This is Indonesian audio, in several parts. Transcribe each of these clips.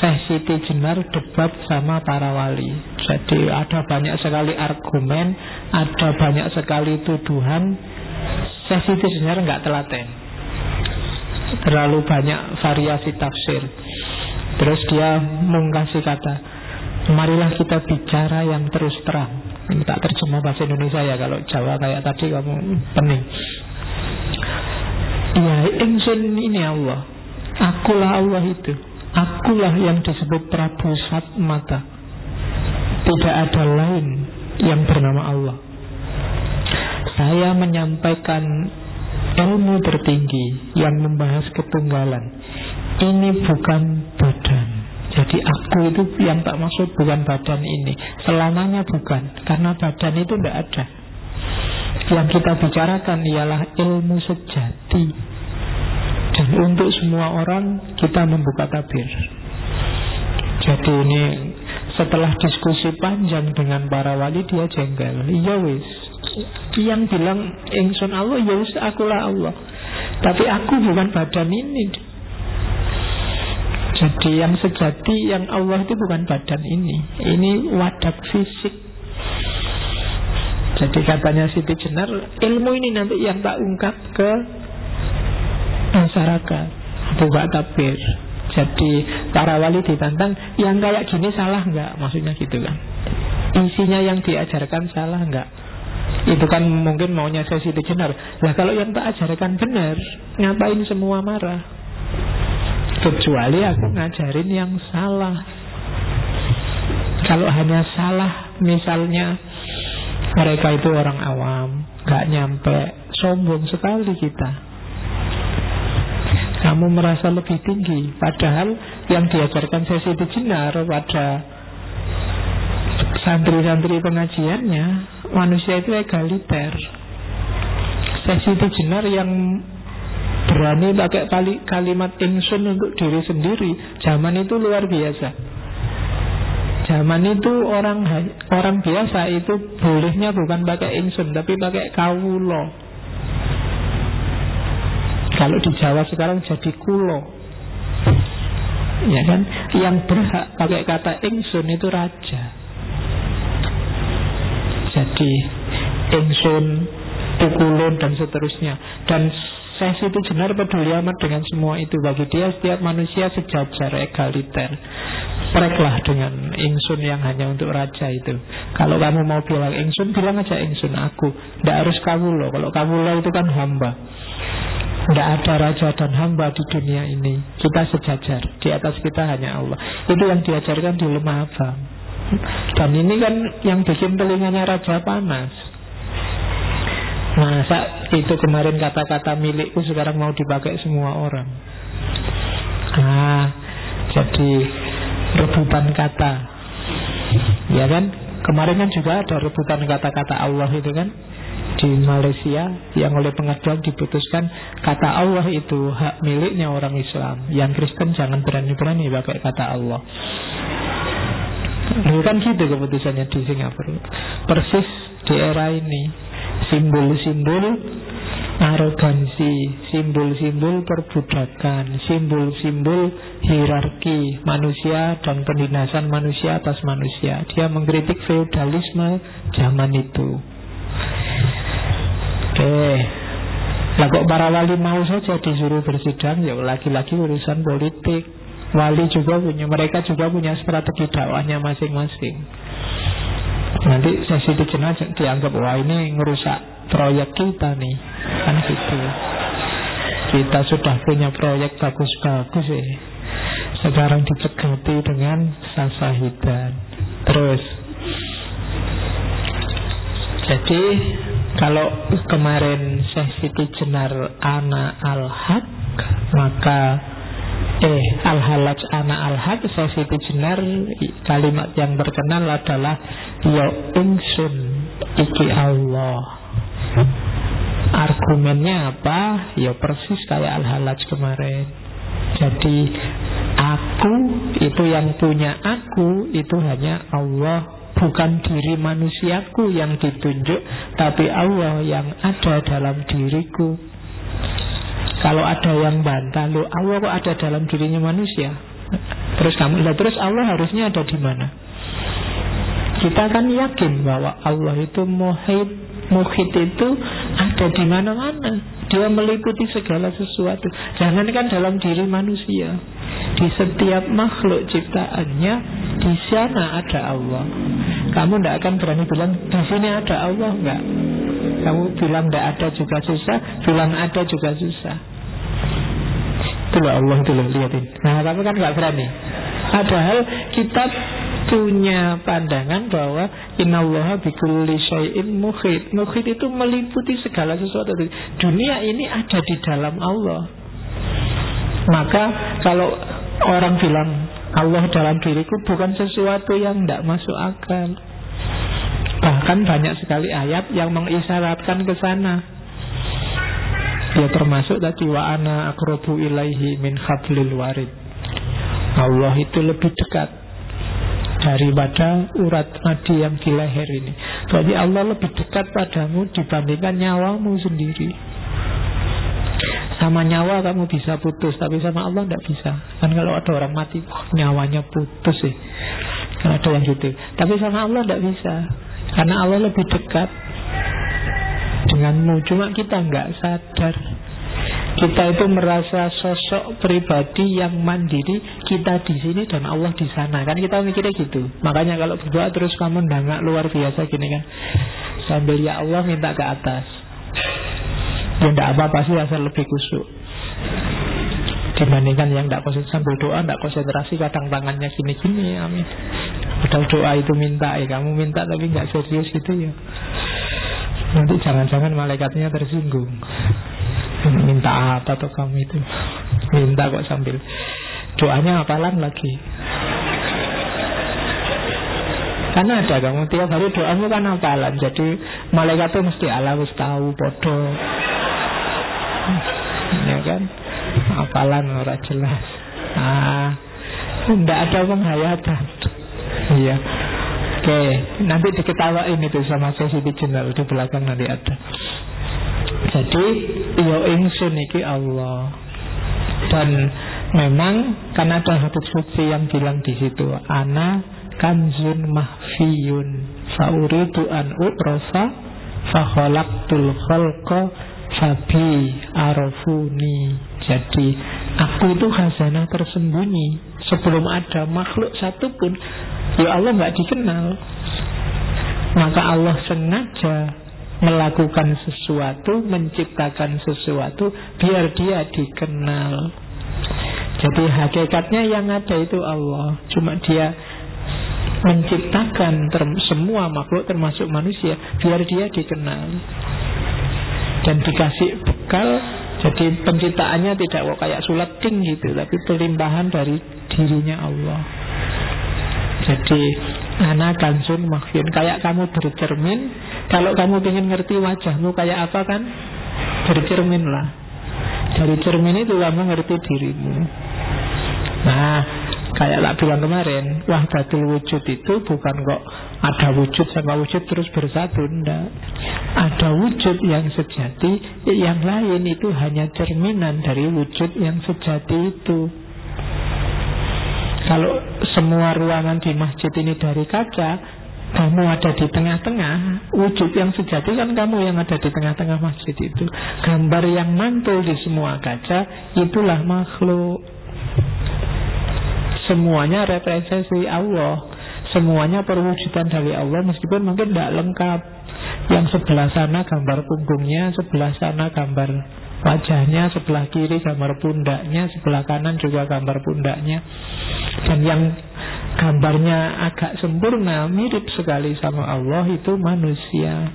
Syekh Siti Jenar debat sama para wali. Jadi ada banyak sekali argumen, ada banyak sekali tuduhan. Syekh Siti Jenar nggak telaten, terlalu banyak variasi tafsir. Terus dia mengkasih kata, marilah kita bicara yang terus terang. Ini tak terjemah bahasa Indonesia ya, kalau Jawa kayak tadi kamu pening. Ya, ingsun ini Allah, akulah Allah itu, akulah yang disebut Prabu Satmata. Tidak ada lain yang bernama Allah. Saya menyampaikan ilmu tertinggi yang membahas ketunggalan. Ini bukan badan. Jadi aku itu yang tak maksud bukan badan ini. Selamanya bukan, karena badan itu tidak ada. Yang kita bicarakan ialah ilmu sejati. Dan untuk semua orang kita membuka tabir. Jadi ini setelah diskusi panjang dengan para wali, dia jengkel. Iya wis, yang bilang ingsun Allah, ya wis akulah Allah. Tapi aku bukan badan ini. Jadi yang sejati, yang Allah itu bukan badan ini. Ini wadah fisik. Jadi katanya Siti Jenar, ilmu ini nanti yang tak ungkap ke masyarakat, buka tabir. Jadi para wali ditantang, yang kayak gini salah nggak? Maksudnya gitu kan. Isinya yang diajarkan salah nggak? Itu kan mungkin maunya saya Siti Jenar. Lah kalau yang tak ajarkan benar, ngapain semua marah? Kecuali aku ngajarin yang salah. Kalau hanya salah, misalnya mereka itu orang awam, gak nyampe, sombong sekali kita. Kamu merasa lebih tinggi, padahal yang diajarkan saya Siti Jenar pada santri-santri pengajiannya, manusia itu egaliter. Saya Siti Jenar yang berani pakai kalimat ingsun untuk diri sendiri, zaman itu luar biasa. Zaman itu orang biasa itu bolehnya bukan pakai ingsun, tapi pakai kawulo. Kalau di Jawa sekarang jadi kulo, ya kan? Yang berhak pakai kata ingsun itu raja. Jadi ingsun, pukulun dan seterusnya. Dan Syekh Siti Jenar peduli amat dengan semua itu. Bagi dia setiap manusia sejajar, egaliter. Pereklah dengan ingsun yang hanya untuk raja itu. Kalau kamu mau bilang ingsun, bilang aja ingsun aku. Tidak harus kawulo. Kalau kawulo itu kan hamba. Tidak ada raja dan hamba di dunia ini. Kita sejajar. Di atas kita hanya Allah. Itu yang diajarkan di Lemah Abang. Dan ini kan yang bikin telinganya raja panas. Masa itu kemarin kata-kata milikku sekarang mau dipakai semua orang. Jadi rebutan kata, ya kan? Kemarin kan juga ada rebutan kata-kata Allah itu kan, di Malaysia, yang oleh pengadilan diputuskan kata Allah itu hak miliknya orang Islam. Yang Kristen jangan berani-berani pakai kata Allah. Itu kan gitu keputusannya di Singapura. Persis di era ini. Simbol-simbol arogansi, simbol-simbol perbudakan, simbol-simbol hierarki manusia dan penindasan manusia atas manusia. Dia mengkritik feodalisme zaman itu. Lah kok para wali mau saja disuruh bersidang, ya lagi-lagi urusan politik. Wali juga punya, mereka juga punya strategi dakwahnya masing-masing. Nanti Siti Jenar dianggap, wah ini ngerusak proyek kita nih, kan gitu. Kita sudah punya proyek bagus-bagus ya, sekarang dicegati dengan sasahidan. Terus jadi kalau kemarin Syekh Siti Jenar ana al-haq, maka al-halaj ana al-haq, Syekh Siti Jenar kalimat yang terkenal adalah ya ingsun iki Allah. Argumennya apa? Ya persis kayak al-halaj kemarin. Jadi aku itu, yang punya aku itu hanya Allah. Bukan diri manusiaku yang ditunjuk, tapi Allah yang ada dalam diriku. Kalau ada yang bantah, loh Allah kok ada dalam dirinya manusia? Terus Allah harusnya ada di mana? Kita kan yakin bahwa Allah itu muhit itu ada di mana-mana. Dia meliputi segala sesuatu. Jangankan dalam diri manusia, di setiap makhluk ciptaannya, di sana ada Allah. Kamu tidak akan berani bilang di sini ada Allah, enggak. Kamu bilang tidak ada juga susah, bilang ada juga susah. Itulah Allah, itulah, lihatin. Nah, kamu kan enggak berani. Padahal kita punya pandangan bahwa innallaha bikulli syai'in muhit. Muhit itu meliputi segala sesuatu. Dunia ini ada di dalam Allah. Maka kalau orang bilang Allah dalam diriku, bukan sesuatu yang tidak masuk akal. Bahkan banyak sekali ayat yang mengisyaratkan ke sana. Ya termasuk tadi wa ana aqrabu ilaihi min hablil warid. Allah itu lebih dekat daripada urat nadi yang di leher ini. Jadi Allah lebih dekat padamu dibandingkan nyawamu sendiri. Sama nyawa kamu bisa putus, tapi sama Allah tidak bisa. Kan kalau ada orang mati, nyawanya putus sih. Kan ada yang gitu. Tapi sama Allah tidak bisa, karena Allah lebih dekat denganmu. Cuma kita nggak sadar. Kita itu merasa sosok pribadi yang mandiri, kita di sini dan Allah di sana. Kan kita mikirnya gitu. Makanya kalau berdoa terus kamu ndangak luar biasa gini kan, sambil ya Allah minta ke atas. Ya tidak apa-apa sih, asal lebih khusyuk dibandingkan yang tidak konsentrasi. Sambil doa tidak konsentrasi, kadang tangannya gini-gini, amin. Padahal doa itu minta, kamu minta tapi nggak serius gitu ya. Nanti jangan-jangan malaikatnya tersinggung. Minta apa tuh kamu itu? Minta kok sambil doanya hafalan lagi. Karena ada kamu tiap hari doamu kan hafalan. Jadi malaikat itu mesti ala wis tahu podo. Ya kan? Hafalan ora jelas. Tidak ada penghayatan. Iya. Oke, nanti diketawain itu sama Sesi Channel di belakang nanti ada. Jadi yo ingsun iki Allah. Dan memang karena ada hadits qudsi yang bilang di situ, ana kanzun mahfiyun fauridu an u'rafa fa khalaqtul khalqa fabi arafuni. Jadi aku itu khazanah tersembunyi. Sebelum ada makhluk satupun, ya Allah nggak dikenal. Maka Allah sengaja melakukan sesuatu, menciptakan sesuatu biar dia dikenal. Jadi hakikatnya yang ada itu Allah. Cuma dia menciptakan semua makhluk termasuk manusia biar dia dikenal dan dikasih bekal. Jadi penciptaannya tidak kok kayak sulap ting gitu, tapi pelimpahan dari dirinya Allah. Jadi ana kansun makhfin, kayak kamu bercermin. Kalau kamu ingin ngerti wajahmu kayak apa kan, bercerminlah. Dari cermin itu kamu ngerti dirimu. Nah, kayak tak bilang kemarin, wahdatul wujud itu bukan kok ada wujud sama wujud terus bersatu. Enggak. Ada wujud yang sejati, yang lain itu hanya cerminan dari wujud yang sejati itu. Kalau semua ruangan di masjid ini dari kaca, kamu ada di tengah-tengah, wujud yang sejati kan kamu yang ada di tengah-tengah masjid itu. Gambar yang mantul di semua kaca, itulah makhluk. Semuanya representasi Allah, semuanya perwujudan dari Allah, meskipun mungkin tidak lengkap. Yang sebelah sana gambar punggungnya, sebelah sana gambar wajahnya, sebelah kiri gambar pundaknya, sebelah kanan juga gambar pundaknya. Dan yang gambarnya agak sempurna, mirip sekali sama Allah, itu manusia.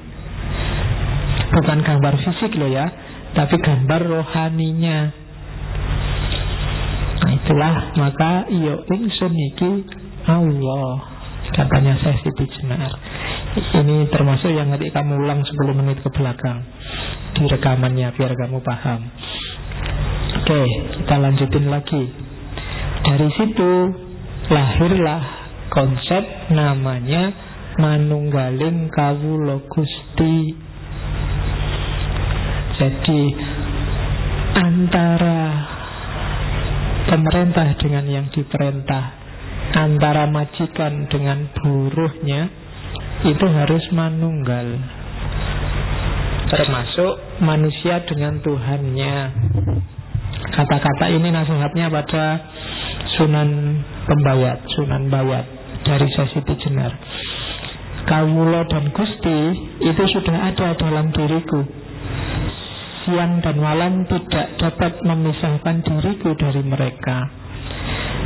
Bukan gambar fisik loh ya, tapi gambar rohaninya. Nah itulah, maka iyo ingsun iki Allah, katanya Sesi Jenar. Ini termasuk yang nanti kamu ulang 10 menit ke belakang di rekamannya biar kamu paham. Oke, kita lanjutin lagi. Dari situ lahirlah konsep namanya manunggaling kawula Gusti. Jadi antara pemerintah dengan yang diperintah, antara majikan dengan buruhnya, itu harus manunggal, termasuk manusia dengan Tuhannya. Kata-kata ini nasihatnya pada Sunan Bayat dari Sesiti Jenar. Kawula dan Gusti itu sudah ada dalam diriku. Siang dan malam tidak dapat memisahkan diriku dari mereka.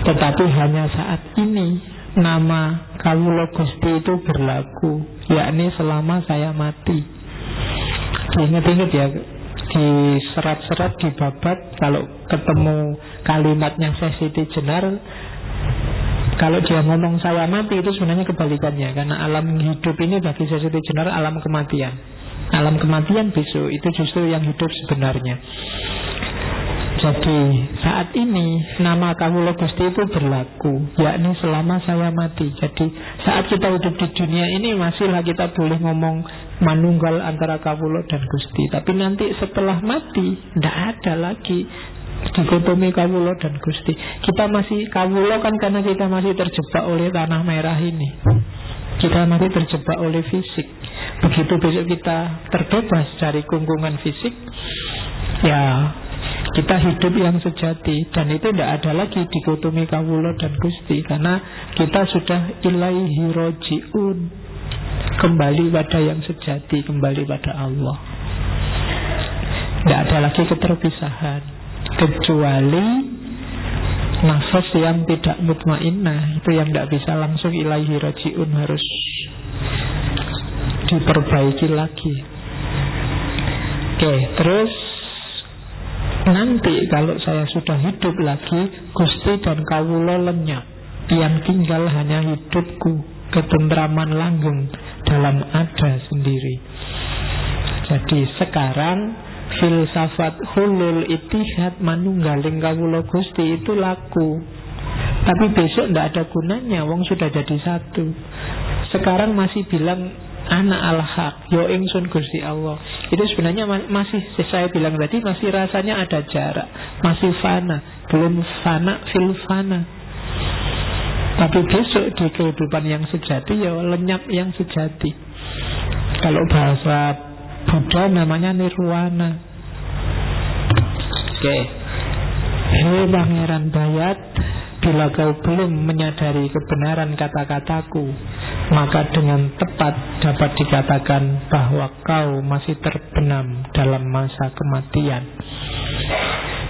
Tetapi hanya saat ini nama Kawula Gusti itu berlaku, yakni selama saya mati. Diingat-ingat ya, di serat-serat, di babat, kalau ketemu kalimatnya Sesiti Jenar, kalau dia ngomong saya mati, itu sebenarnya kebalikannya. Karena alam hidup ini bagi Sesiti Jenar alam kematian. Alam kematian besok itu justru yang hidup sebenarnya. Jadi saat ini nama Kawula Gusti itu berlaku, yakni selama saya mati. Jadi saat kita hidup di dunia ini masihlah kita boleh ngomong manunggal antara Kawula dan Gusti. Tapi nanti setelah mati tidak ada lagi dikotomi Kawula dan Gusti. Kita masih Kawula kan karena kita masih terjebak oleh tanah merah ini. Kita masih terjebak oleh fisik. Begitu besok kita terbebas dari kungkungan fisik, ya kita hidup yang sejati. Dan itu tidak ada lagi dikotomi Kawula dan Gusti, karena kita sudah ilaihi roji'un, kembali pada yang sejati, kembali pada Allah. Tidak ada lagi keterpisahan, kecuali nafas yang tidak mutmainnah, itu yang tidak bisa langsung ilaihi roji'un, harus diperbaiki lagi. Oke, terus nanti kalau saya sudah hidup lagi, Gusti dan Kawula lenyap. Yang tinggal hanya hidupku, ketentraman langgeng dalam ada sendiri. Jadi sekarang filsafat hulul ittihad manunggaling Kawula Gusti itu laku. Tapi besok tidak ada gunanya, wong sudah jadi satu. Sekarang masih bilang anak al-haq, yo ingsun Gusti Allah. Itu sebenarnya masih, saya bilang tadi, masih rasanya ada jarak, masih fana, belum fana fil fana. Tapi besok di kehidupan yang sejati, ya lenyap yang sejati. Kalau bahasa Buddha namanya nirwana. Oke. Hei Pangeran Bayat, bila kau belum menyadari kebenaran kata-kataku, maka dengan tepat dapat dikatakan bahwa kau masih terbenam dalam masa kematian.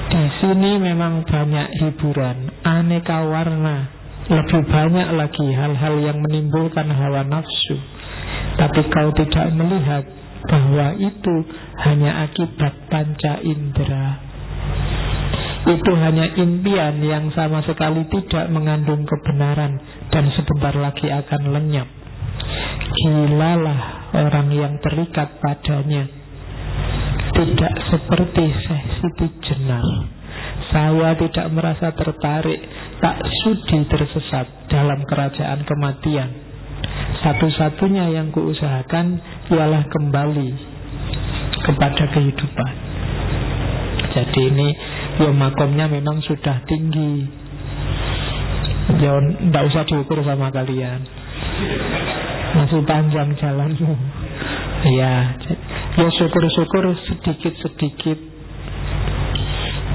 Di sini memang banyak hiburan, aneka warna, lebih banyak lagi hal-hal yang menimbulkan hawa nafsu. Tapi kau tidak melihat bahwa itu hanya akibat panca indera. Itu hanya impian yang sama sekali tidak mengandung kebenaran dan sebentar lagi akan lenyap. Gilalah orang yang terikat padanya. Tidak seperti Sesiti Jenar. Saya tidak merasa tertarik, tak sudi tersesat dalam kerajaan kematian. Satu-satunya yang kuusahakan ialah kembali kepada kehidupan. Jadi ini ya makomnya memang sudah tinggi. Ya tidak usah diukur sama kalian, masih panjang jalanmu. Ya syukur-syukur sedikit-sedikit.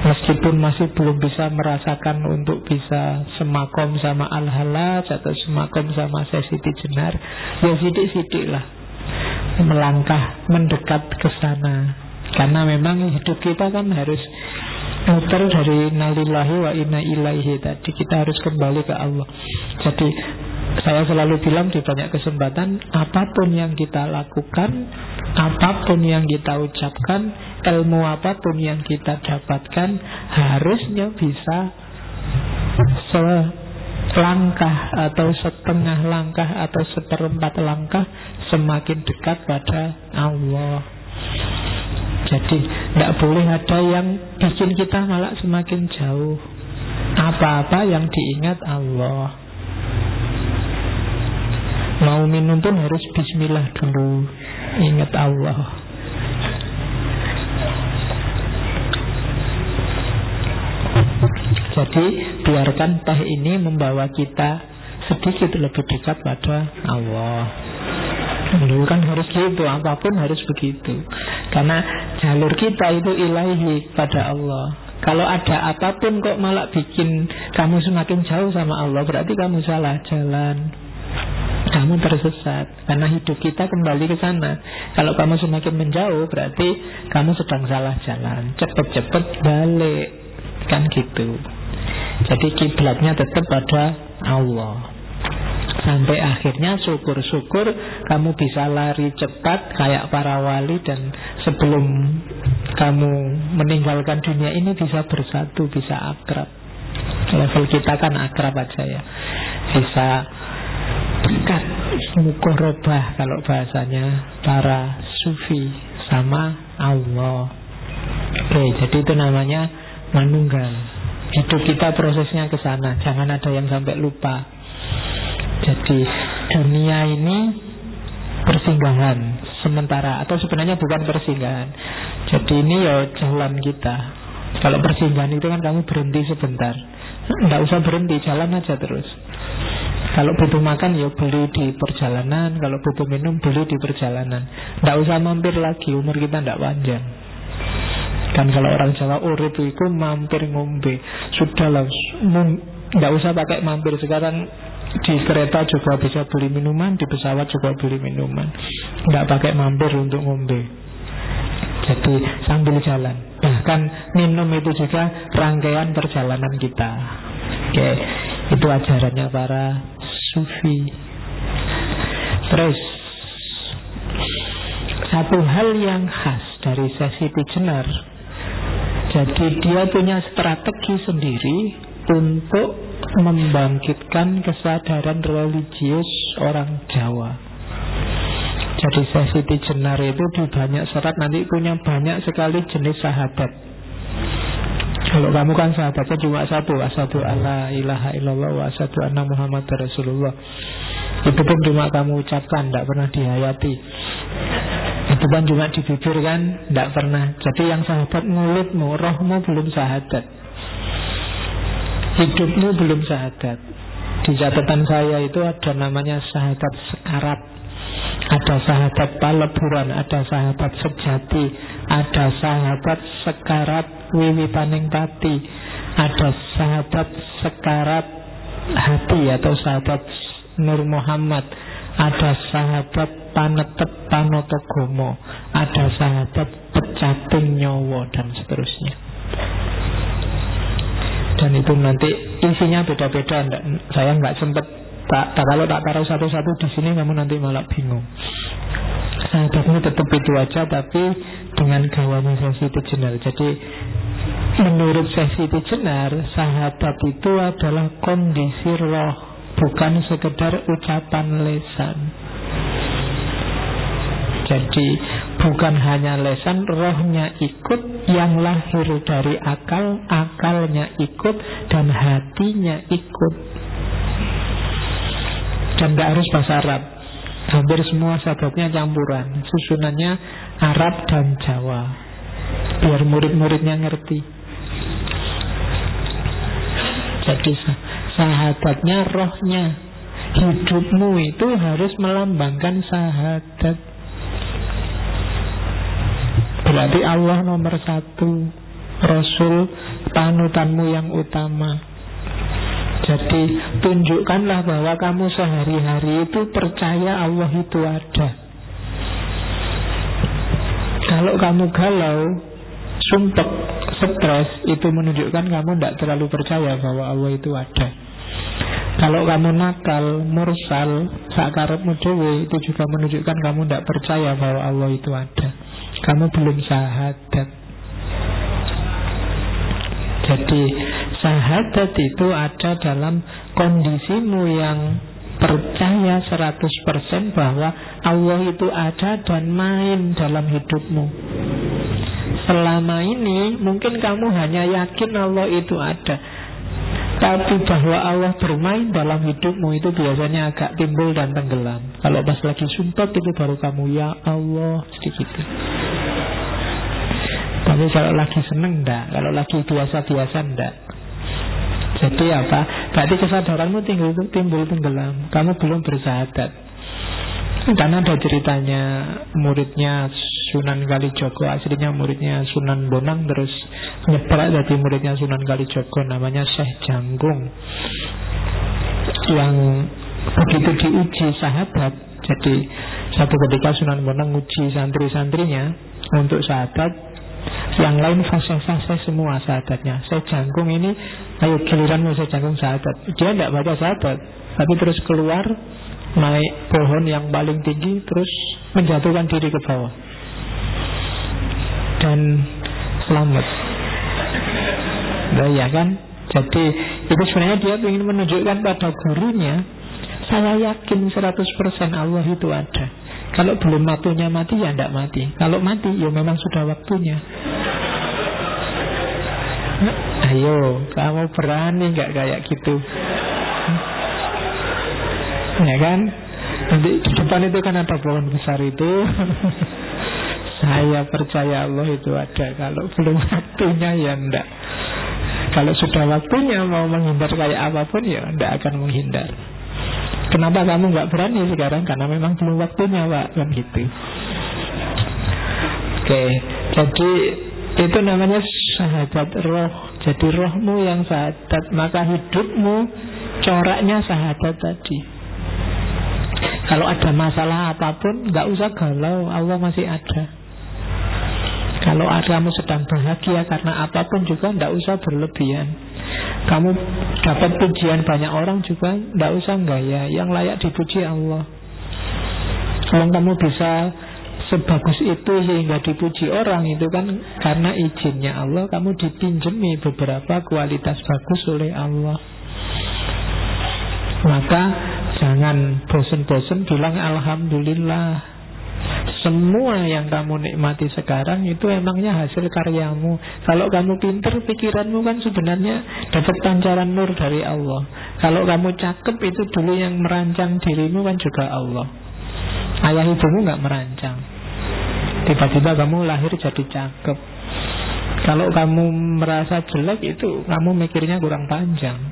Meskipun masih belum bisa merasakan untuk bisa semakom sama Al-Halaj atau semakom sama Sesiti Jenar, ya sidik-sidik lah melangkah mendekat ke sana. Karena memang hidup kita kan harus muter dari nalillahi wa inna ilaihi tadi. Kita harus kembali ke Allah. Jadi saya selalu bilang di banyak kesempatan, apapun yang kita lakukan, apapun yang kita ucapkan, ilmu apapun yang kita dapatkan, harusnya bisa selangkah atau setengah langkah atau seperempat langkah semakin dekat pada Allah. Jadi tidak boleh ada yang bikin kita malah semakin jauh. Apa-apa yang diingat Allah. Mau minum pun harus bismillah dulu, ingat Allah. Jadi biarkan teh ini membawa kita sedikit lebih dekat pada Allah. Dulu kan harus gitu, apapun harus begitu. Karena jalur kita itu ilahi pada Allah. Kalau ada apapun kok malah bikin kamu semakin jauh sama Allah, berarti kamu salah jalan, kamu tersesat. Karena hidup kita kembali ke sana. Kalau kamu semakin menjauh, berarti kamu sedang salah jalan. Cepet-cepet balik, kan gitu. Jadi kiblatnya tetap pada Allah. Sampai akhirnya syukur-syukur kamu bisa lari cepat kayak para wali, dan sebelum kamu meninggalkan dunia ini bisa bersatu, bisa akrab. Level kita kan akrab aja ya, bisa dekat, mukorobah kalau bahasanya para sufi sama Allah. Oke, jadi itu namanya manunggal. Hidup kita prosesnya ke sana, jangan ada yang sampai lupa. Jadi dunia ini persinggahan sementara, atau sebenarnya bukan persinggahan. Jadi ini ya jalan kita. Kalau persinggahan itu kan kamu berhenti sebentar, nggak usah berhenti, jalan aja terus. Kalau butuh makan ya beli di perjalanan, kalau butuh minum beli di perjalanan. Nggak usah mampir lagi, umur kita nggak panjang. Kan kalau orang Jawa urip itu mampir ngombe. Sudahlah, nggak usah pakai mampir. Sekarang di kereta juga bisa beli minuman, di pesawat juga beli minuman. Nggak pakai mampir untuk ngombe. Jadi sambil jalan. Bahkan minum itu juga rangkaian perjalanan kita. Oke, itu ajarannya para sufi. Terus satu hal yang khas dari Syekh Jenar, jadi dia punya strategi sendiri untuk membangkitkan kesadaran religius orang Jawa. Jadi Syekh Jenar itu di banyak serat nanti punya banyak sekali jenis sahadat. Kalau kamu kan sahabatnya cuma satu, asyhadu alla ilaha illallah wa asyhadu anna muhammadar rasulullah. Itu pun cuma kamu ucapkan, tidak pernah dihayati. Itu kan cuma di bibir kan, tidak pernah. Jadi yang sahabat mulutmu, rohmu belum sahadat, hidupmu belum sahadat. Di catatan saya itu ada namanya sahadat sekarat, ada sahadat paleburan, ada sahabat sejati, ada sahabat sekarat wiwitaning pati, ada sahabat sekarat hati atau sahabat Nur Muhammad, ada sahabat panetep panotogomo, ada sahabat pecating nyowo, dan seterusnya. Dan itu nanti isinya beda-beda. Saya nggak sempat kalau tak taruh satu-satu di sini kamu nanti malah bingung. Sahabatmu tetap itu aja, tapi dengan gawanya Syekh Jenar. Jadi menurut Syekh Jenar, sahabat itu adalah kondisi roh, bukan sekedar ucapan lisan. Jadi bukan hanya lisan, rohnya ikut, yang lahir dari akal, akalnya ikut, dan hatinya ikut. Dan gak harus bahasa Arab. Hampir semua sahabatnya campuran, susunannya Arab dan Jawa, biar murid-muridnya ngerti. Jadi sahabatnya rohnya. Hidupmu itu harus melambangkan sahadat. Berarti Allah nomor satu, Rasul panutanmu yang utama. Jadi tunjukkanlah bahwa kamu sehari-hari itu percaya Allah itu ada. Kalau kamu galau, sumpek, stres, itu menunjukkan kamu tidak terlalu percaya bahwa Allah itu ada. Kalau kamu nakal, mursal, sakarepmu dhewe, itu juga menunjukkan kamu tidak percaya bahwa Allah itu ada. Kamu belum sahadat. Jadi sahadat itu ada dalam kondisimu yang percaya 100% bahwa Allah itu ada dan main dalam hidupmu. Selama ini mungkin kamu hanya yakin Allah itu ada, tapi bahwa Allah bermain dalam hidupmu itu biasanya agak timbul dan tenggelam. Kalau pas lagi sumpah itu baru kamu ya Allah sedikit. Tapi kalau lagi seneng enggak, kalau lagi biasa-biasa enggak. Jadi apa? Berarti kesadaranmu timbul tenggelam. Kamu belum bersahadat. Karena ada ceritanya muridnya Sunan Kalijogo, aslinya muridnya Sunan Bonang, terus nyebrang jadi muridnya Sunan Kalijogo, namanya Syekh Janggung, yang begitu diuji sahadat. Jadi satu ketika Sunan Bonang uji santri-santrinya untuk sahadat, yang lain fase-fase semua sahadatnya. Syekh Janggung ini, ayo giliranmu Syekh Janggung sahadat. Dia tidak baca sahadat, tapi terus keluar, naik pohon yang paling tinggi, terus menjatuhkan diri ke bawah dan selamat. Nah, ya kan? Jadi itu sebenarnya dia ingin menunjukkan pada gurunya, saya yakin 100% Allah itu ada. Kalau belum waktunya mati, ya tidak mati. Kalau mati, ya memang sudah waktunya. Ayo, kamu berani nggak kayak gitu? Ya kan? Nanti di depan itu kan ada pohon besar itu. Saya percaya Allah itu ada. Kalau belum waktunya, ya enggak. Kalau sudah waktunya mau menghindar kayak apapun, ya enggak akan menghindar. Kenapa kamu nggak berani sekarang? Karena memang belum waktunya, Pak. Kan gitu. Oke, jadi itu namanya sahadat roh. Jadi rohmu yang sahadat, maka hidupmu coraknya sahadat tadi. Kalau ada masalah apapun, nggak usah galau, Allah masih ada. Kalau kamu sedang bahagia karena apapun juga, nggak usah berlebihan. Kamu dapat pujian banyak orang juga, nggak usah gaya. Yang layak dipuji Allah. Kalau kamu bisa sebagus itu sehingga dipuji orang, itu kan karena izinnya Allah. Kamu dipinjemi beberapa kualitas bagus oleh Allah. Maka jangan bosen-bosen bilang alhamdulillah. Semua yang kamu nikmati sekarang itu emangnya hasil karyamu. Kalau kamu pinter, pikiranmu kan sebenarnya dapat pancaran nur dari Allah. Kalau kamu cakep, itu dulu yang merancang dirimu kan juga Allah. Ayah ibumu gak merancang. Tiba-tiba kamu lahir jadi cakep. Kalau kamu merasa jelek, itu kamu mikirnya kurang panjang.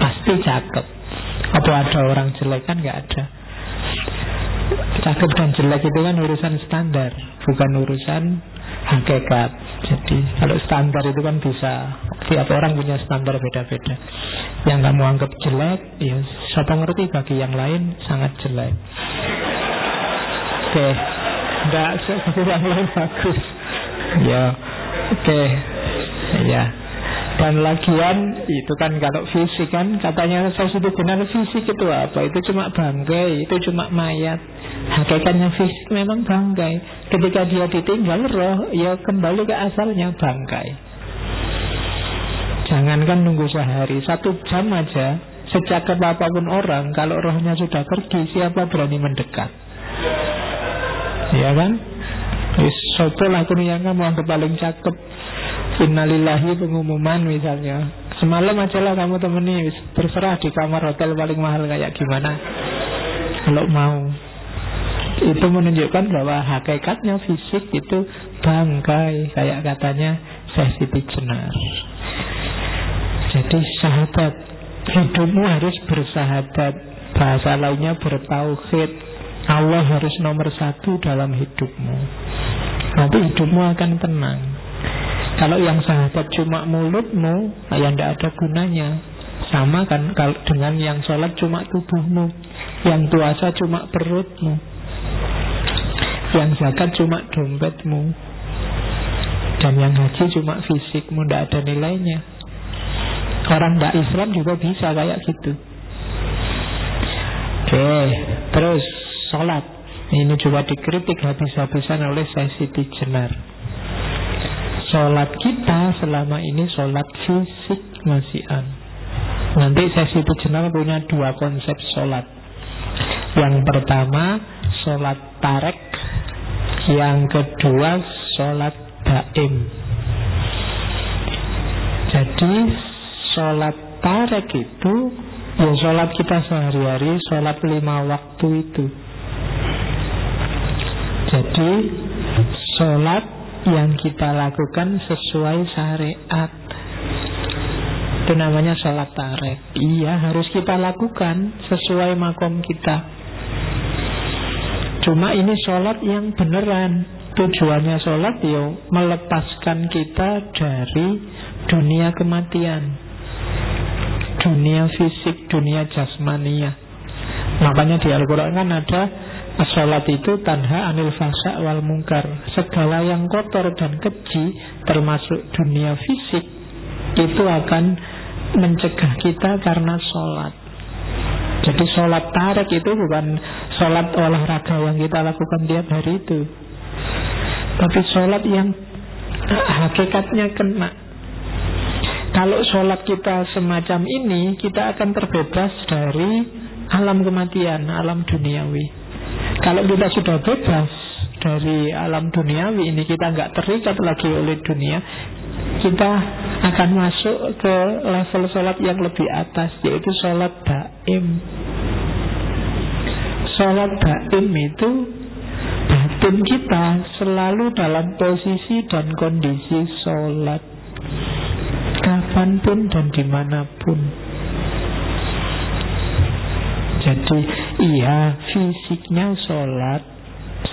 Pasti cakep. Apa ada orang jelek? Kan gak ada. Cakep dan jelek itu kan urusan standar, bukan urusan hakikat. Jadi kalau standar itu kan bisa, tiap orang punya standar beda-beda. Yang kamu anggap jelek, ya siapa ngerti bagi yang lain sangat jelek. Oke, enggak seperti yang lain bagus. Ya, oke, ya. Dan lagian itu kan kalau fisik kan katanya saya sudah benar, fisik itu apa? Itu cuma bangkai, itu cuma mayat. Hakikatnya fisik memang bangkai. Ketika dia ditinggal roh, ya kembali ke asalnya bangkai. Jangankan nunggu sehari, 1 jam aja. Secakap apapun orang, kalau rohnya sudah pergi, siapa berani mendekat? Ya kan? Sopo lah yang kamu anggap paling cakep. Innalillahi pengumuman misalnya, semalam aja lah kamu temani, terserah di kamar hotel paling mahal kayak gimana, kalau mau. Itu menunjukkan bahwa hakikatnya fisik itu bangkai, kayak katanya Syekh Siti Jenar. Jadi sahabat, hidupmu harus bersahabat. Bahasa lainnya bertauhid. Allah harus nomor 1 dalam hidupmu. Nanti hidupmu akan tenang. Kalau yang sahabat cuma mulutmu, ya tidak ada gunanya. Sama kan dengan yang sholat cuma tubuhmu, yang puasa cuma perutmu, yang zakat cuma dompetmu, dan yang haji cuma fisikmu, tidak ada nilainya. Orang tidak Islam juga bisa kayak gitu. Oke, terus sholat. Ini juga dikritik habis-habisan oleh Syekh Siti Jenar. Sholat kita selama ini sholat fisik masihan. Nanti Syekh Siti Jenar punya 2 konsep sholat. Yang pertama sholat tarek, yang kedua sholat daim. Jadi sholat tarek itu ya sholat kita sehari-hari, sholat 5 waktu itu. Jadi sholat yang kita lakukan sesuai syariat. Itu namanya sholat tarek. Iya, harus kita lakukan sesuai makom kita. Cuma ini sholat yang beneran. Tujuannya sholat ya melepaskan kita dari dunia kematian, dunia fisik, dunia jasmania. Makanya di Al-Quran kan ada sholat itu tanha anil fahsya wal munkar. Segala yang kotor dan keji, termasuk dunia fisik, itu akan mencegah kita karena sholat. Jadi sholat tarek itu bukan sholat olahraga yang kita lakukan tiap hari itu, tapi sholat yang hakikatnya kena. Kalau sholat kita semacam ini, kita akan terbebas dari alam kematian, alam duniawi. Kalau kita sudah bebas dari alam duniawi ini, kita nggak terikat lagi oleh dunia, kita akan masuk ke level sholat yang lebih atas, yaitu sholat daim. Sholat daim itu batin kita selalu dalam posisi dan kondisi sholat, kapanpun dan dimanapun. Jadi iya, fisiknya sholat,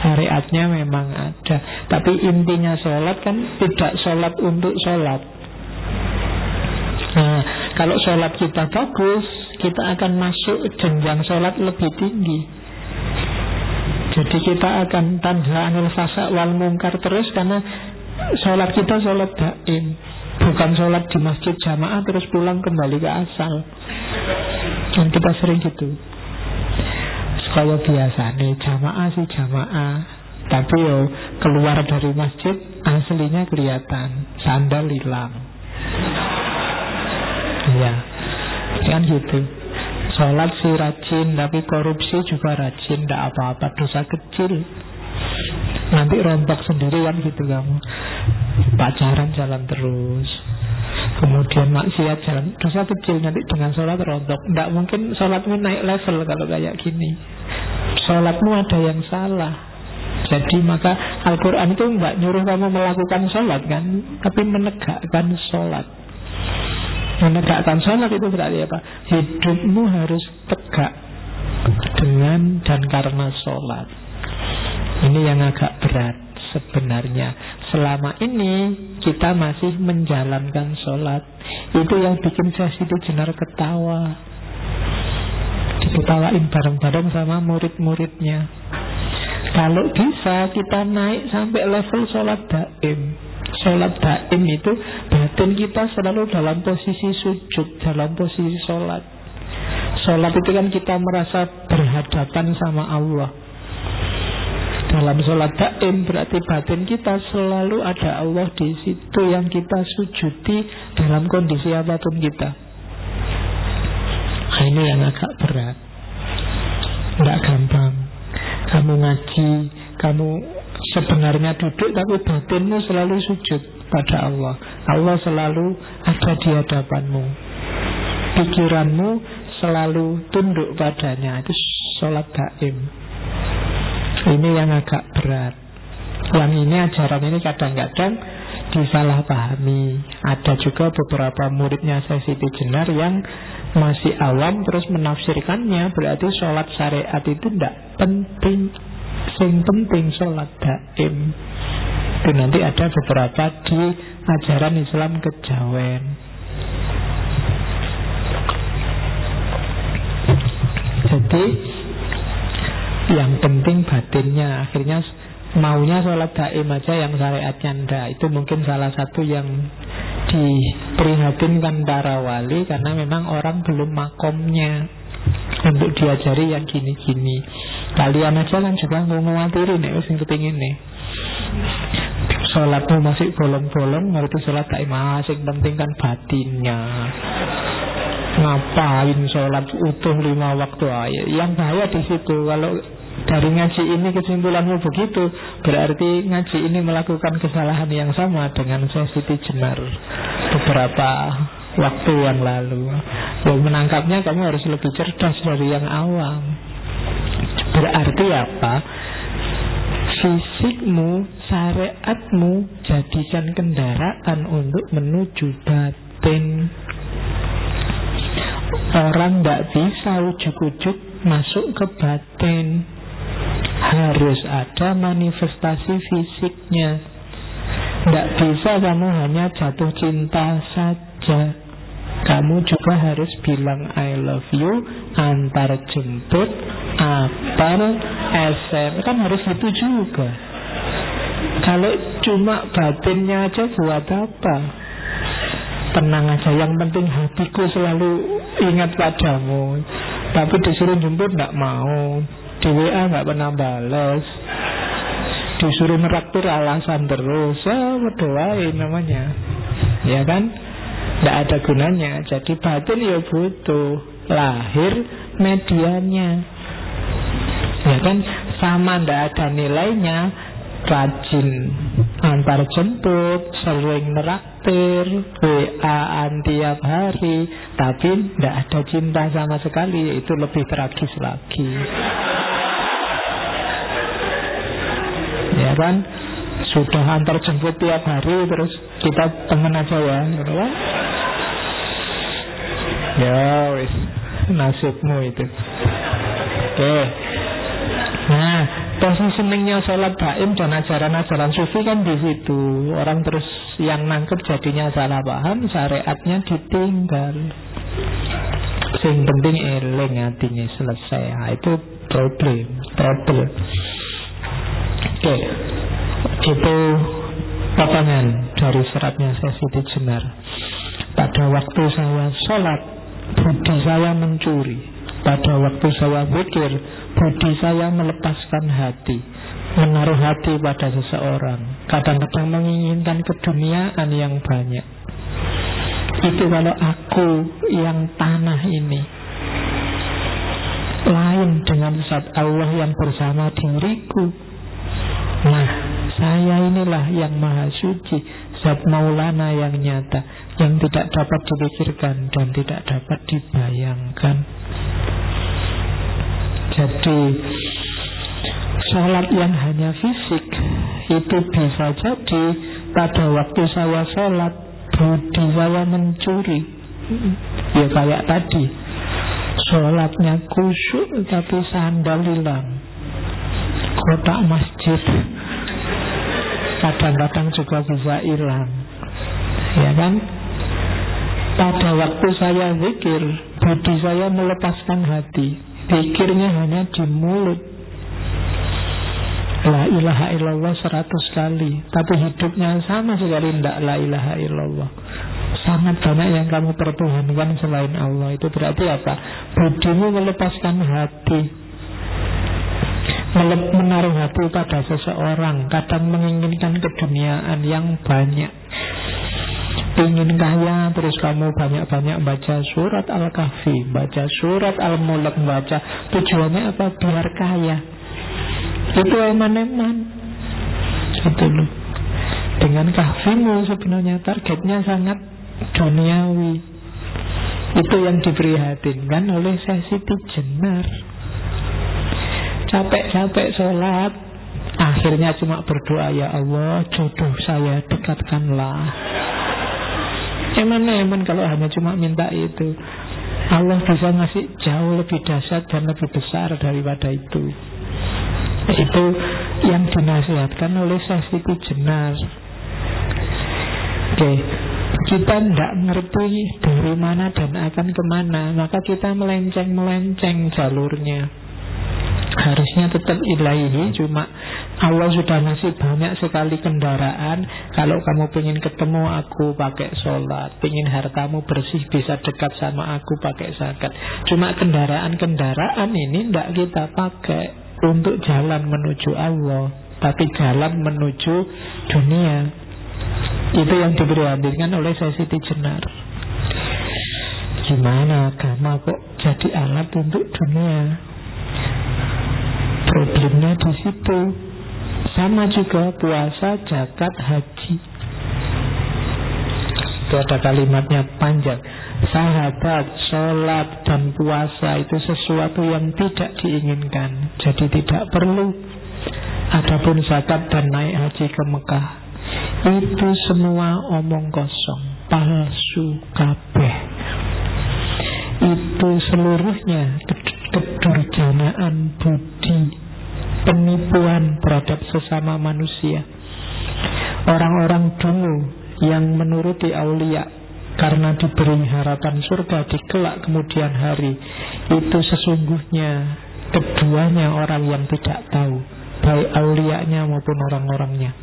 syariatnya memang ada, tapi intinya sholat kan tidak sholat untuk sholat. Nah, kalau sholat kita bagus, kita akan masuk jenjang sholat lebih tinggi. Jadi kita akan tanha anil fasa wal mungkar terus, karena sholat kita sholat daim, bukan sholat di masjid jamaah terus pulang kembali ke asal. Dan kita sering gitu. Kalau biasa nih jamaah sih jamaah, tapi yo keluar dari masjid aslinya kelihatan, sandal hilang. Iya, kan gitu. Sholat sih rajin, tapi korupsi juga rajin, tidak apa-apa, dosa kecil. Nanti rontok sendiri kan gitu kamu. Pacaran jalan terus, kemudian maksiat jalan, dosa kecil, nanti dengan sholat rontok. Tidak mungkin sholatmu naik level kalau kayak gini. Sholatmu ada yang salah. Jadi maka Al-Quran itu nggak nyuruh kamu melakukan sholat kan, tapi menegakkan sholat. Menegakkan sholat itu berarti apa? Hidupmu harus tegak dengan dan karena sholat. Ini yang agak berat sebenarnya. Selama ini kita masih menjalankan sholat. Itu yang bikin saya Siti Jenar ketawa. Diketawain bareng-bareng sama murid-muridnya. Kalau bisa kita naik sampai level sholat daim. Sholat daim itu batin kita selalu dalam posisi sujud, dalam posisi sholat. Sholat itu kan kita merasa berhadapan sama Allah. Dalam sholat daim berarti batin kita selalu ada Allah di situ yang kita sujudi dalam kondisi apapun kita. Nah, ini yang agak berat. Tidak gampang. Kamu ngaji, kamu sebenarnya duduk, tapi batinmu selalu sujud pada Allah. Allah selalu ada di hadapanmu. Pikiranmu selalu tunduk padanya. Itu sholat daim. Ini yang agak berat. Yang ini ajaran ini kadang-kadang disalahpahami. Ada juga beberapa muridnya saya Siti Jenar yang masih awam terus menafsirkannya, berarti sholat syariat itu tidak penting. Yang penting sholat daim. Itu nanti ada beberapa di ajaran Islam kejawen. Jadi yang penting batinnya. Akhirnya maunya sholat daim aja, yang syariatnya ndak. Itu mungkin salah satu yang diprihatinkan para wali, karena memang orang belum makomnya untuk diajari yang gini-gini. Kalian aja kan juga ngomong-ngomong nih, sing kepingin nih sholatmu masih bolong-bolong, ngerti sholat daim. Sing penting kan batinnya. Ngapain sholat utuh 5 waktu aja? Yang bahaya di situ. Kalau dari ngaji ini kesimpulanmu begitu, berarti ngaji ini melakukan kesalahan yang sama dengan saya Siti Jenar beberapa waktu yang lalu. Yang menangkapnya kamu harus lebih cerdas dari yang awam. Berarti apa? Fisikmu, syariatmu jadikan kendaraan untuk menuju batin. Orang tidak bisa ujuk-ujuk masuk ke batin. Harus ada manifestasi fisiknya. Tidak bisa kamu hanya jatuh cinta saja. Kamu juga harus bilang I love you, antar jemput, apel, SM. Kan harus itu juga. Kalau cuma batinnya aja buat apa? Tenang aja, yang penting hatiku selalu ingat padamu. Tapi disuruh jemput tidak mau, di WA nggak pernah balas, disuruh meraktir alasan terus. Berdoain namanya, ya kan? Tidak ada gunanya. Jadi batin ya butuh lahir medianya, ya kan? Sama tidak ada nilainya rajin antar jemput, sering neraktir, WA-an tiap hari, tapi tidak ada cinta sama sekali. Itu lebih tragis lagi, ya kan? Sudah antar jemput tiap hari, terus kita temen aja ya, ya wis, nasibmu itu. Oke. Nah, positioningnya sholat daim dan ajaran-ajaran sufi kan di situ. Orang terus yang nangkep jadinya salah paham, syariatnya ditinggal. Yang penting eling hatinya selesai. Nah, itu problem. Oke. Itu potongan dari seratnya Siti Jenar. Pada waktu saya sholat, budi saya mencuri. Pada waktu saya zikir, budi saya melepaskan hati, menaruh hati pada seseorang. Kadang-kadang menginginkan keduniaan yang banyak. Itu kalau aku yang tanah ini. Lain dengan zat Allah yang bersama diriku. Nah, saya inilah yang maha suci, zat Maulana yang nyata, yang tidak dapat dipikirkan dan tidak dapat dibayangkan. Jadi sholat yang hanya fisik itu bisa jadi pada waktu saya sholat budi saya mencuri. Ya kayak tadi, sholatnya khusyuk tapi sandal hilang, kotak masjid kadang-kadang juga bisa hilang, ya kan? Pada waktu saya zikir, budi saya melepaskan hati, pikirnya hanya di mulut, la ilaha illallah 100 kali, tapi hidupnya sama sekali tidak la ilaha illallah. Sangat banyak yang kamu pertuhankan selain Allah. Itu berarti apa? Budimu melepaskan hati, menaruh hati pada seseorang. Kadang menginginkan keduniaan yang banyak, ingin kaya, terus kamu banyak-banyak baca surat Al-Kahfi, baca surat Al-Mulk, baca. Tujuannya apa? Biar kaya. Itu eman-eman. Itu loh. Dengan kahfimu sebenarnya targetnya sangat duniawi. Itu yang diprihatinkan oleh Siti Jenar. Capek-capek sholat, akhirnya cuma berdoa, ya Allah, jodoh saya dekatkanlah. Eman kalau hanya cuma minta itu. Allah bisa ngasih jauh lebih dahsyat dan lebih besar daripada itu. Itu yang dinasihatkan oleh Siti Jenar. Oke, kita tidak ngerti dari mana dan akan kemana, maka kita melenceng jalurnya. Harusnya tetap ilahi, cuma Allah sudah ngasih banyak sekali kendaraan. Kalau kamu pengen ketemu aku pakai sholat, pengen hartamu bersih bisa dekat sama aku pakai zakat. Cuma kendaraan-kendaraan ini tidak kita pakai untuk jalan menuju Allah, tapi jalan menuju dunia. Itu yang diprihatinkan oleh Siti Jenar. Gimana agama kok jadi alat untuk dunia? Problemnya di situ. Sama juga puasa, zakat, haji. Itu ada kalimatnya panjang. Sahabat, sholat, dan puasa itu sesuatu yang tidak diinginkan, jadi tidak perlu. Adapun zakat dan naik haji ke Mekah, itu semua omong kosong, palsu kabeh. itu seluruhnya kedurjanaan budi, penipuan terhadap sesama manusia. Orang-orang dulu yang menuruti aulia karena diberi harapan surga di kelak kemudian hari, itu sesungguhnya keduanya orang yang tidak tahu, baik aulianya maupun orang-orangnya.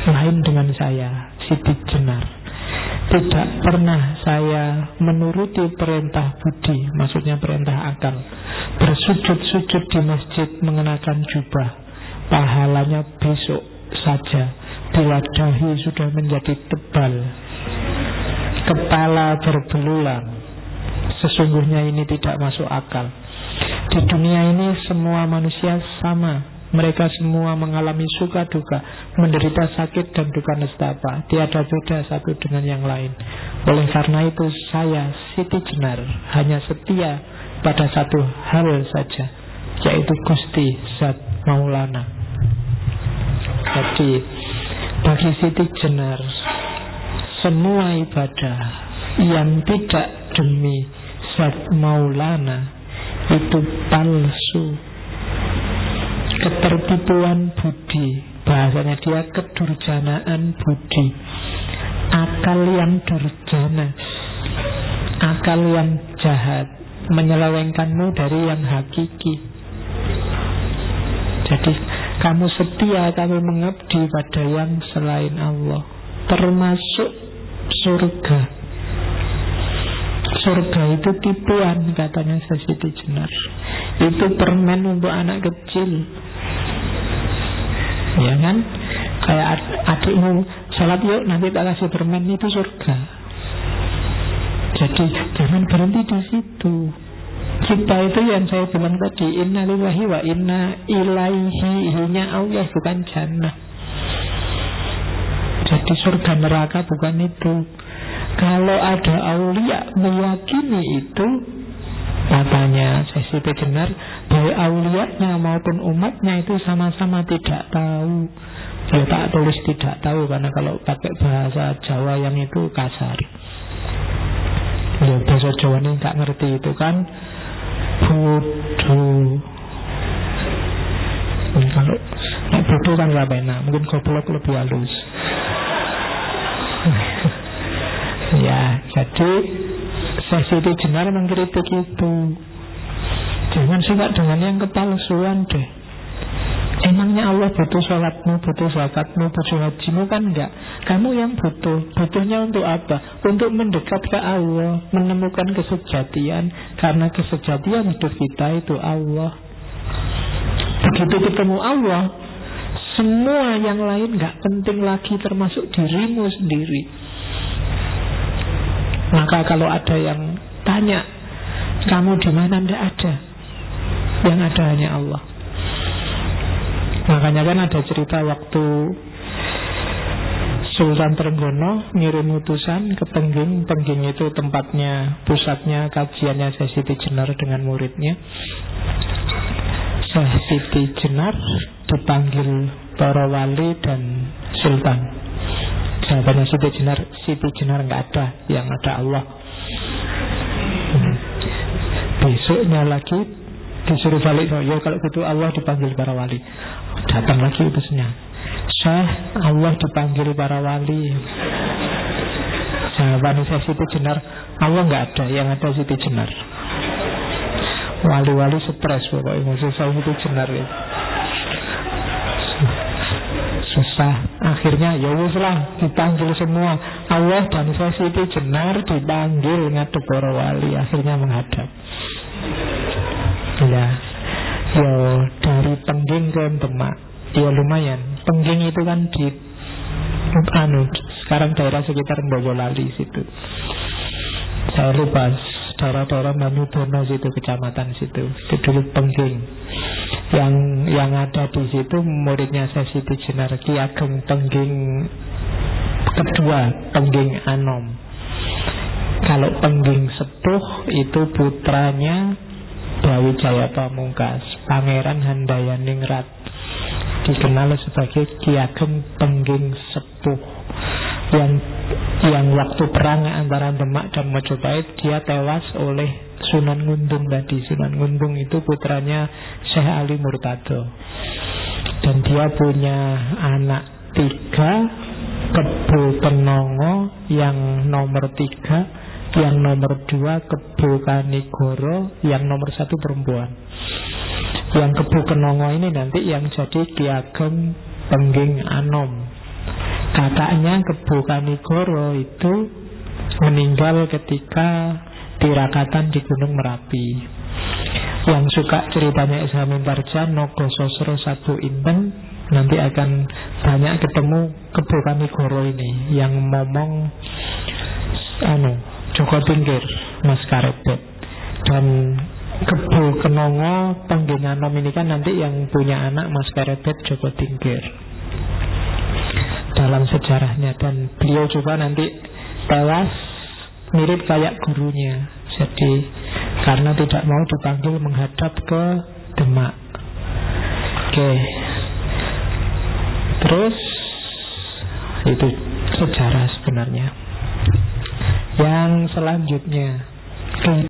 Lain dengan saya, Siti Jenar. Tidak pernah saya menuruti perintah budi, maksudnya perintah akal, bersujud-sujud di masjid mengenakan jubah. Pahalanya besok saja, bila dahi sudah menjadi tebal, kepala berbelulang. Sesungguhnya ini tidak masuk akal. Di dunia ini semua manusia sama. Mereka semua mengalami suka duka, menderita sakit dan duka nestapa. Tiada beda satu dengan yang lain. Oleh karena itu saya, Siti Jenar, hanya setia pada satu hal saja, yaitu Gusti Zat Maulana. Jadi bagi Siti Jenar, semua ibadah yang tidak demi Zat Maulana itu palsu, ketertipuan budi. Bahasanya dia kedurjanaan budi, akal yang durjana, akal yang jahat, menyelewengkanmu dari yang hakiki. Jadi kamu setia, kamu mengabdi pada yang selain Allah, termasuk surga. Surga itu tipuan, katanya Siti Jenar. Itu permen untuk anak kecil, ya kan? Kayak adikmu salat yuk, nanti tak kasih permen, itu surga. Jadi jangan berhenti di situ. Kita itu yang saya bilang tadi, inna lillahi wa inna ilaihi, hinya Allah, bukan jannah. Jadi surga neraka bukan itu. Kalau ada aulia meyakini itu, katanya Siti Jenar, baik aulianya maupun umatnya itu sama-sama tidak tahu. Ya tak tulis tidak tahu, karena kalau pakai bahasa Jawa yang itu kasar. Ya bahasa Jawa ini gak ngerti itu kan bodoh. Kalau bodoh kan gak enak, mungkin goblok lebih halus. Ya, jadi Siti Jenar mengkritik itu. Jangan suka dengan yang kepalsuan deh. Emangnya Allah butuh sholatmu, butuh zakatmu, butuh hajimu? Kan enggak. Kamu yang butuh. Butuhnya untuk apa? Untuk mendekat ke Allah, menemukan kesejatian. Karena kesejatian hidup kita itu Allah. Begitu ketemu Allah, semua yang lain enggak penting lagi, termasuk dirimu sendiri. Maka kalau ada yang tanya, kamu di mana? Tidak ada. Yang ada hanya Allah. Makanya kan ada cerita waktu Sultan Trenggono ngirim utusan ke Pengging. Pengging itu tempatnya, pusatnya kajiannya Siti Jenar dengan muridnya. Siti Jenar dipanggil para wali dan sultan. Jawabannya Siti Jenar nggak ada, yang ada Allah. Besoknya lagi disuruh balik. Ya kalau gitu Allah dipanggil para wali. Datang lagi utusnya, Syekh, Allah dipanggil para wali. Jawabannya Siti Jenar, Allah nggak ada, yang ada Siti Jenar. Wali-wali stres pokoknya, susah Siti Jenar ya. Susah. Akhirnya ya wis lah, dipanggil semua. Allah dan Siti Jenar dipanggil ngadep para wali. Akhirnya menghadap. Ya, ya dari Pengging ke Demak, ya lumayan. Pengging itu kan di sekarang daerah sekitar Boyolali situ. Saya lupa daerah-daerah Manyudono situ, kecamatan situ. Itu dulu Pengging. Yang ada di situ muridnya Siti Jenar, Ki Ageng Pengging kedua, Pengging Anom. Kalau Pengging Sepuh itu putranya Brawijaya Pamungkas, Pangeran Handayaningrat, dikenal sebagai Ki Ageng Pengging Sepuh. Yang yang waktu perang antara Demak dan Mojopahit dia tewas oleh Sunan Nguntung tadi. Sunan Nguntung itu putranya Syekh Ali Murtado, dan dia punya anak 3, Kebo Kenongo yang nomor 3, yang nomor 2 Kebo Kanigoro, yang nomor 1 perempuan. Yang Kebo Kenongo ini nanti yang jadi Ki Ageng Pengging Anom. Kakaknya Kebo Kanigoro itu meninggal ketika tirakatan di Gunung Merapi. Yang suka ceritanya Esa Mintarja, Nogo Sosro Sabu Inten, nanti akan banyak ketemu Kebo Kanigoro ini yang ngomong Joko Tingkir, Mas Karebet. Dan Kebo Kenongo Pengging Anom ini kan nanti yang punya anak Mas Karebet, Joko Tingkir dalam sejarahnya. Dan beliau juga nanti tewas mirip kayak gurunya, jadi karena tidak mau dipanggil menghadap ke Demak. Oke. Terus itu sejarah sebenarnya. Yang selanjutnya,